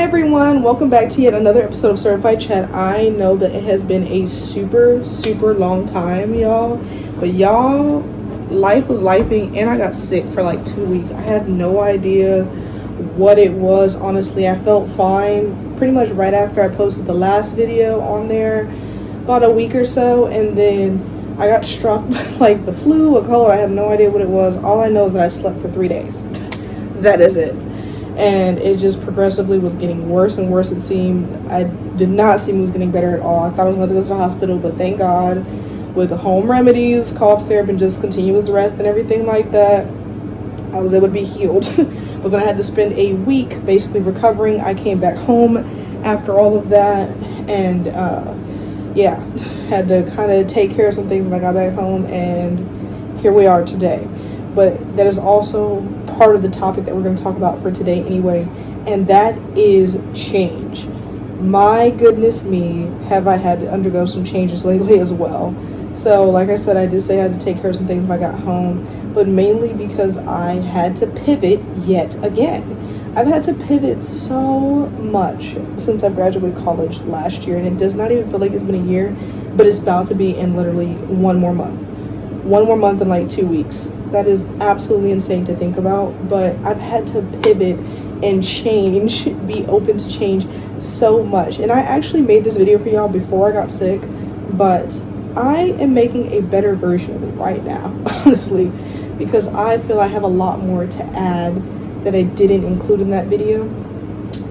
Everyone, welcome back to yet another episode of Certified Chat. I know that it has been a super long time, y'all, but y'all, life was lifing and I got sick for like 2 weeks. I had no idea what it was. Honestly, I felt fine pretty much right after I posted the last video on there, about a week or so, and then I got struck by like the flu, a cold. I have no idea what it was. All I know is that I slept for 3 days. That is it. And it just progressively was getting worse and worse, it seemed. I did not seem it was getting better at all. I thought I was going to go to the hospital, but thank God, with the home remedies, cough syrup, and just continuous rest and everything like that, I was able to be healed. But then I had to spend a week basically recovering. I came back home after all of that, and had to kind of take care of some things when I got back home, and here we are today. But that is also part of the topic that we're going to talk about for today anyway, and that is change. My goodness me, have I had to undergo some changes lately as well. So like I said, I did say I had to take care of some things when I got home, but mainly because I had to pivot yet again. I've had to pivot so much since I graduated college last year, and it does not even feel like it's been a year, but it's about to be in literally one more month in like 2 weeks. That is absolutely insane to think about, but I've had to pivot and change, be open to change so much. And I actually made this video for y'all before I got sick, but I am making a better version of it right now, honestly, because I feel I have a lot more to add that I didn't include in that video.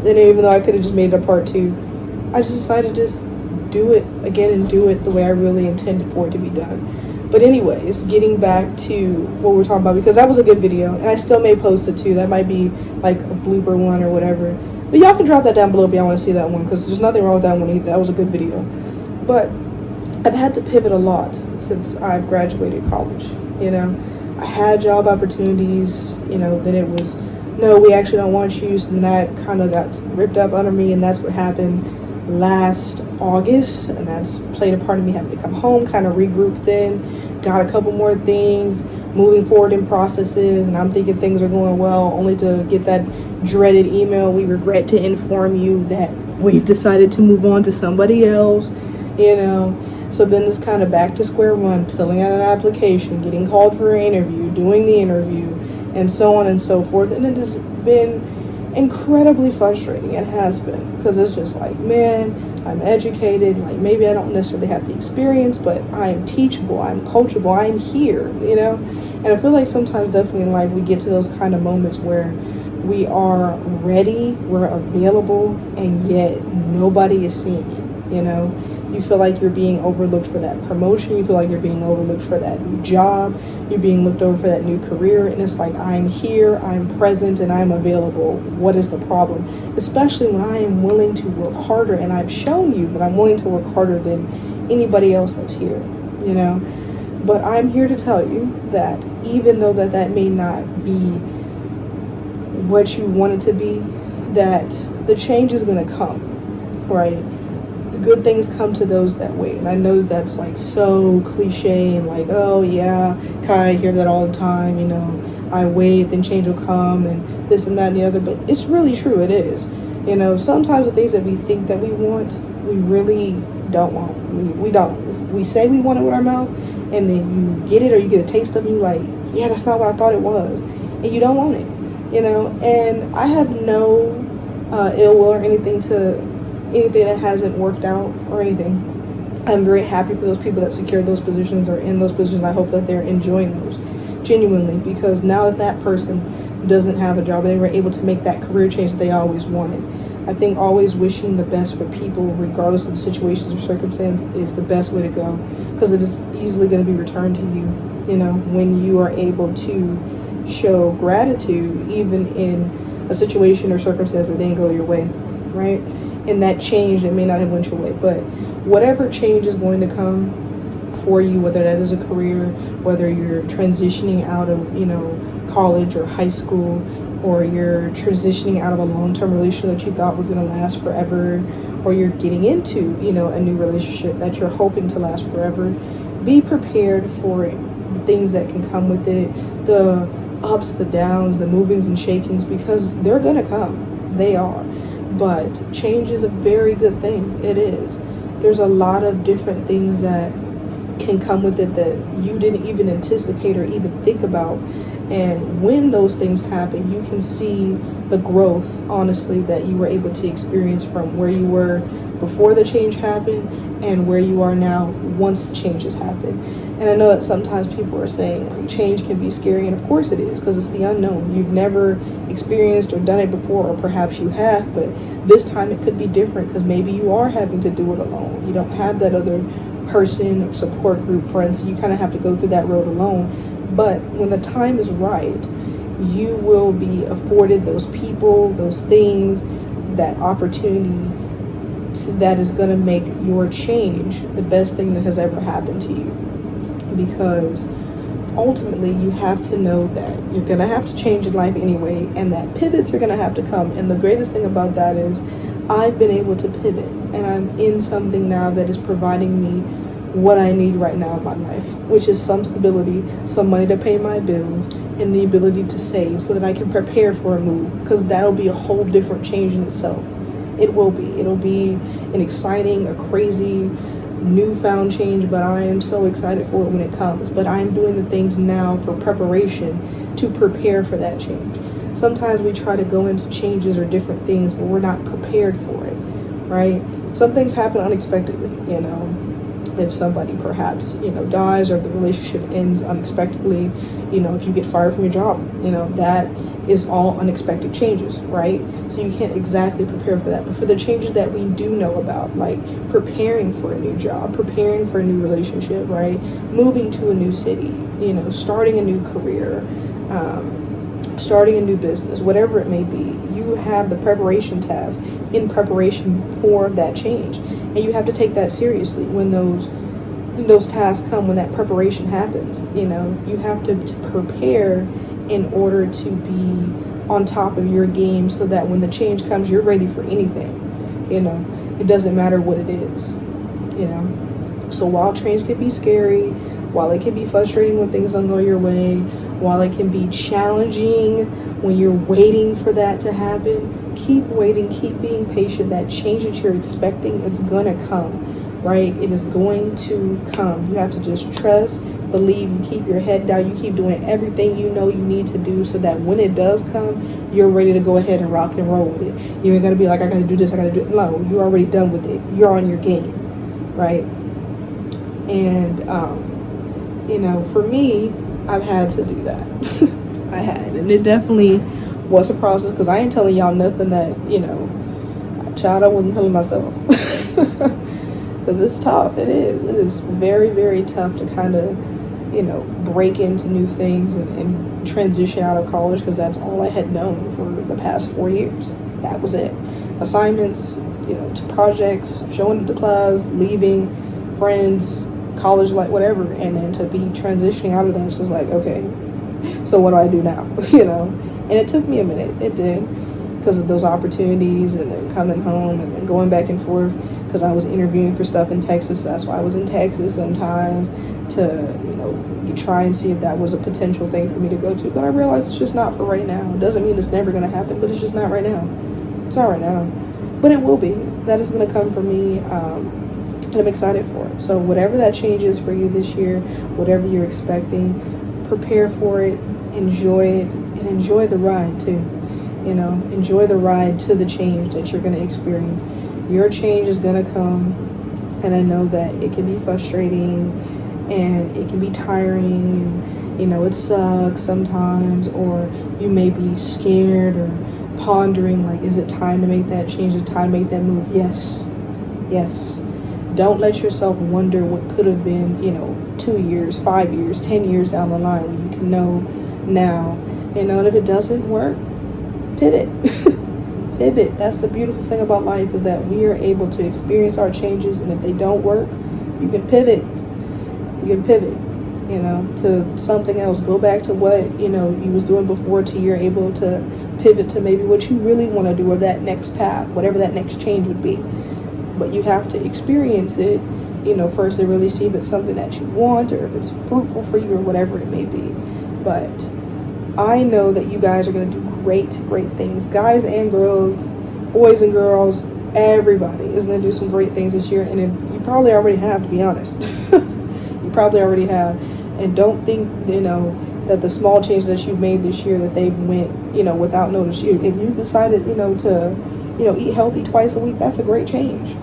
Then even though I could have just made it a part 2, I just decided to just do it again and do it the way I really intended for it to be done. But anyways, getting back to what we're talking about, because that was a good video, and I still may post it too. That might be like a blooper one or whatever. But y'all can drop that down below if y'all want to see that one, because there's nothing wrong with that one either. That was a good video. But I've had to pivot a lot since I've graduated college. I had job opportunities, then it was, no, we actually don't want you. So then that kind of got ripped up under me, and that's what happened last August, and that's played a part of me having to come home, kind of regroup then, got a couple more things, moving forward in processes, and I'm thinking things are going well, only to get that dreaded email, we regret to inform you that we've decided to move on to somebody else, So then it's kind of back to square one, filling out an application, getting called for an interview, doing the interview, and so on and so forth. And it has been incredibly frustrating. It has been, because it's just like, man, I'm educated, like maybe I don't necessarily have the experience, but I'm teachable, I'm coachable, I'm here, and I feel like sometimes definitely in life we get to those kind of moments where we are ready, we're available, and yet nobody is seeing it. You feel like you're being overlooked for that promotion, you feel like you're being overlooked for that new job, you're being looked over for that new career, and it's like, I'm here, I'm present, and I'm available. What is the problem? Especially when I am willing to work harder, and I've shown you that I'm willing to work harder than anybody else that's here, But I'm here to tell you that even though that may not be what you want it to be, that the change is going to come, right? Good things come to those that wait. And I know that's like so cliche and like, oh yeah, Kai, I hear that all the time, I wait, then change will come, and this and that and the other, but it's really true, it is. Sometimes the things that we think that we want, we really don't want. We don't. We say we want it with our mouth, and then you get it or you get a taste of it, and you're like, yeah, that's not what I thought it was. And you don't want it, and I have no ill will or anything that hasn't worked out or anything. I'm very happy for those people that secured those positions or in those positions. I hope that they're enjoying those genuinely, because now that person doesn't have a job, they were able to make that career change that they always wanted. I think always wishing the best for people, regardless of the situations or circumstance, is the best way to go, because it is easily going to be returned to you, when you are able to show gratitude, even in a situation or circumstance that didn't go your way, right? And that change that may not have went your way, but whatever change is going to come for you, whether that is a career, whether you're transitioning out of college or high school, or you're transitioning out of a long-term relationship that you thought was going to last forever, or you're getting into a new relationship that you're hoping to last forever, be prepared for the things that can come with it, the ups, the downs, the movings and shakings, because they're going to come. They are. But change is a very good thing. It is. There's a lot of different things that can come with it that you didn't even anticipate or even think about. And when those things happen, you can see the growth, honestly, that you were able to experience from where you were before the change happened and where you are now once the changes happen. And I know that sometimes people are saying like change can be scary, and of course it is, because it's the unknown. You've never experienced or done it before, or perhaps you have, but this time it could be different because maybe you are having to do it alone. You don't have that other person or support group, friends, so you kind of have to go through that road alone. But when the time is right, you will be afforded those people, those things, that opportunity that is going to make your change the best thing that has ever happened to you. Because ultimately you have to know that you're going to have to change in life anyway, and that pivots are going to have to come. And the greatest thing about that is I've been able to pivot, and I'm in something now that is providing me what I need right now in my life, which is some stability, some money to pay my bills, and the ability to save so that I can prepare for a move, because that'll be a whole different change in itself. It will be. It'll be an exciting, a crazy, newfound change, but I am so excited for it when it comes. But I'm doing the things now for preparation to prepare for that change. Sometimes we try to go into changes or different things, but we're not prepared for it, right? Some things happen unexpectedly, if somebody perhaps, dies, or if the relationship ends unexpectedly, if you get fired from your job, that is all unexpected changes, right? So you can't exactly prepare for that. But for the changes that we do know about, like preparing for a new job, preparing for a new relationship, right? Moving to a new city, starting a new career, starting a new business, whatever it may be, you have the preparation task in preparation for that change. And you have to take that seriously when those tasks come, when that preparation happens. You have to prepare in order to be on top of your game so that when the change comes, you're ready for anything. It doesn't matter what it is. So while change can be scary, while it can be frustrating when things don't go your way, while it can be challenging when you're waiting for that to happen, keep waiting, keep being patient. That change that you're expecting, it's gonna come, right? It is going to come. You have to just trust, believe, you keep your head down, you keep doing everything you know you need to do so that when it does come, you're ready to go ahead and rock and roll with it. You ain't gonna be like, I gotta do this, I gotta do it. No, you're already done with it. You're on your game, right? And, for me, I've had to do that. I had, and it definitely was a process, because I ain't telling y'all nothing that, child, I wasn't telling myself. Because it's tough. It is very, very tough to kind of, break into new things and transition out of college, because that's all I had known for the past 4 years. That was it. Assignments, to projects, showing up to class, leaving, friends, college, like whatever, and then to be transitioning out of that, it's just like, okay, so what do I do now? And it took me a minute. It did, because of those opportunities, and then coming home, and then going back and forth, because I was interviewing for stuff in Texas. That's why I was in Texas sometimes, to you try and see if that was a potential thing for me to go to. But I realized it's just not for right now. It doesn't mean it's never going to happen, but it's just not right now. It's not right now, but it will be. That is going to come for me, and I'm excited for it. So whatever that change is for you this year, whatever you're expecting, prepare for it, enjoy it, and enjoy the ride too. Enjoy the ride to the change that you're going to experience. Your change is going to come, and I know that it can be frustrating, and it can be tiring, and it sucks sometimes, or you may be scared or pondering, like, is it time to make that change? Is it time to make that move? Yes. Don't let yourself wonder what could have been, 2 years, 5 years, 10 years down the line, when you can know now. And if it doesn't work, pivot. Pivot. That's the beautiful thing about life, is that we are able to experience our changes, and if they don't work, you can pivot. To something else. Go back to what, you was doing before, till you're able to pivot to maybe what you really want to do, or that next path, whatever that next change would be. But you have to experience it, first, to really see if it's something that you want, or if it's fruitful for you, or whatever it may be. But I know that you guys are going to do great things, guys and girls, boys and girls, everybody is going to do some great things this year. And you probably already have, to be honest. You probably already have. And don't think, that the small changes that you've made this year, that they went, without notice. If you decided, to, eat healthy twice a week, that's a great change.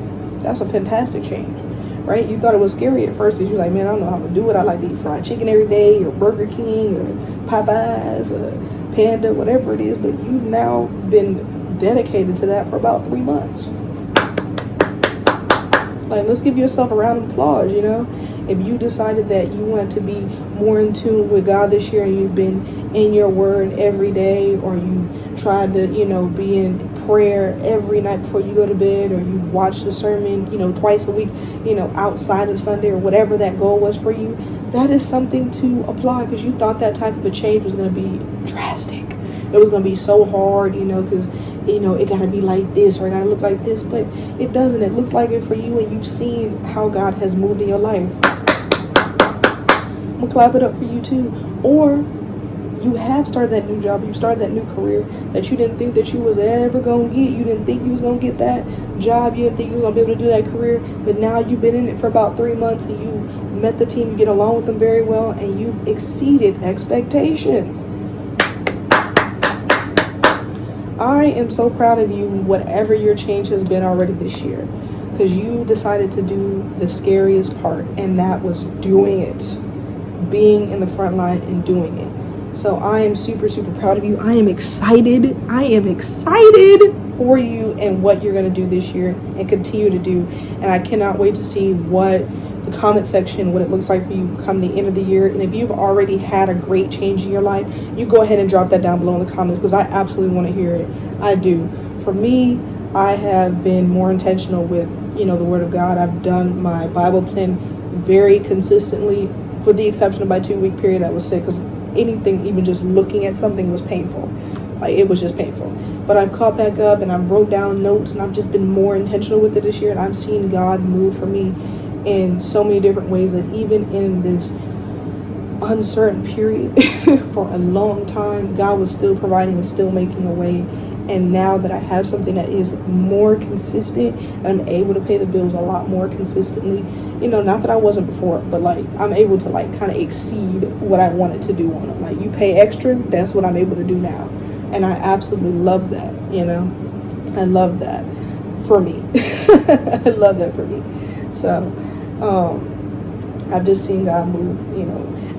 That's a fantastic change, right? You thought it was scary at first because you're like, man, I don't know how to do it. I like to eat fried chicken every day, or Burger King, or Popeyes, or Panda, whatever it is. But you've now been dedicated to that for about 3 months. Like, let's give yourself a round of applause, If you decided that you want to be more in tune with God this year, and you've been in your word every day, or you tried to, be in prayer every night before you go to bed, or you watch the sermon, twice a week, outside of Sunday, or whatever that goal was for you, that is something to apply, because you thought that type of a change was going to be drastic. It was going to be so hard, because, it got to be like this, or it got to look like this, but it doesn't. It looks like it for you, and you've seen how God has moved in your life. I'm going to clap it up for you too. Or you have started that new job, you started that new career that you didn't think that you was ever going to get. You didn't think you was going to get that job. You didn't think you was going to be able to do that career. But now you've been in it for about 3 months, and you met the team, you get along with them very well, and you've exceeded expectations. I am so proud of you, whatever your change has been already this year, because you decided to do the scariest part, and that was doing it. Being in the front line and doing it. So I am super, super proud of you. I am excited. I am excited for you and what you're going to do this year and continue to do. And I cannot wait to see what the comment section, what it looks like for you come the end of the year. And if you've already had a great change in your life, you go ahead and drop that down below in the comments, because I absolutely want to hear it. I do. For me, I have been more intentional with, the Word of God. I've done my Bible plan very consistently, for the exception of my 2-week period I was sick, because anything, even just looking at something, was painful. Like, it was just painful. But I've caught back up, and I wrote down notes, and I've just been more intentional with it this year, and I've seen God move for me in so many different ways, that even in this uncertain period for a long time, God was still providing and still making a way. And now that I have something that is more consistent, I'm able to pay the bills a lot more consistently. Not that I wasn't before, but like, I'm able to like kind of exceed what I wanted to do on them. Like, you pay extra, that's what I'm able to do now. And I absolutely love that, I love that for me. I love that for me. So, I've just seen God move,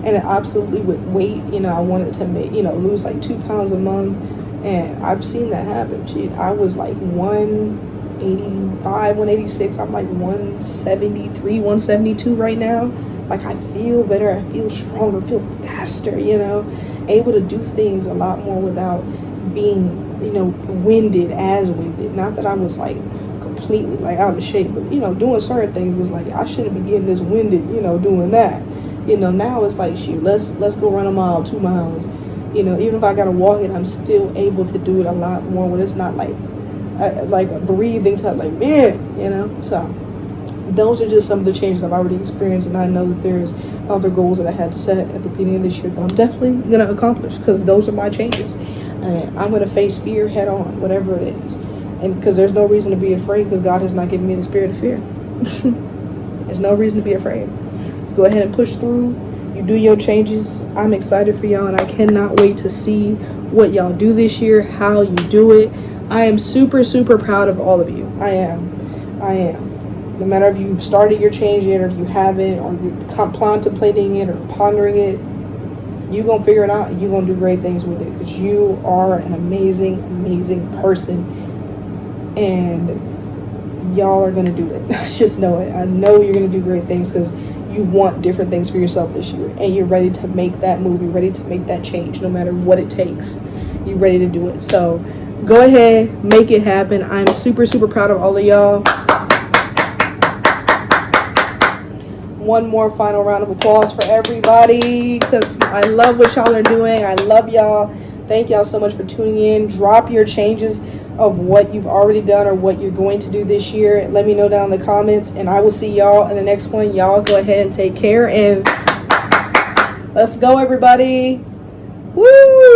and absolutely with weight, I wanted to make, lose like 2 pounds a month. And I've seen that happen. I was like 185, 186. I'm like 173, 172 right now. Like, I feel better. I feel stronger, feel faster, able to do things a lot more without being, winded. Not that I was like completely like out of shape, but, doing certain things was like, I shouldn't be getting this winded, doing that. Now it's like, shoot, let's go run a mile, 2 miles. Even if I gotta walk it, I'm still able to do it a lot more when it's not like a breathing type, like, man, So those are just some of the changes I've already experienced, and I know that there's other goals that I had set at the beginning of this year that I'm definitely gonna accomplish, because those are my changes. And I'm gonna face fear head on, whatever it is, and because there's no reason to be afraid, because God has not given me the spirit of fear. There's no reason to be afraid. Go ahead and push through. You do your changes. I'm excited for y'all, and I cannot wait to see what y'all do this year, how you do it. I am super, super proud of all of you. I am. No matter if you've started your change yet, or if you haven't, or you're contemplating it or pondering it, you're going to figure it out, and you're going to do great things with it, because you are an amazing, amazing person, and y'all are going to do it. I just know it. I know you're going to do great things, because you want different things for yourself this year, and you're ready to make that move. You're ready to make that change, no matter what it takes. You're ready to do it. So go ahead, make it happen. I'm super, super proud of all of y'all. One more final round of applause for everybody, because I love what y'all are doing. I love y'all. Thank y'all so much for tuning in. Drop your changes of what you've already done or what you're going to do this year. Let me know down in the comments, and I will see y'all in the next one. Y'all go ahead and take care, and let's go, everybody. Woo!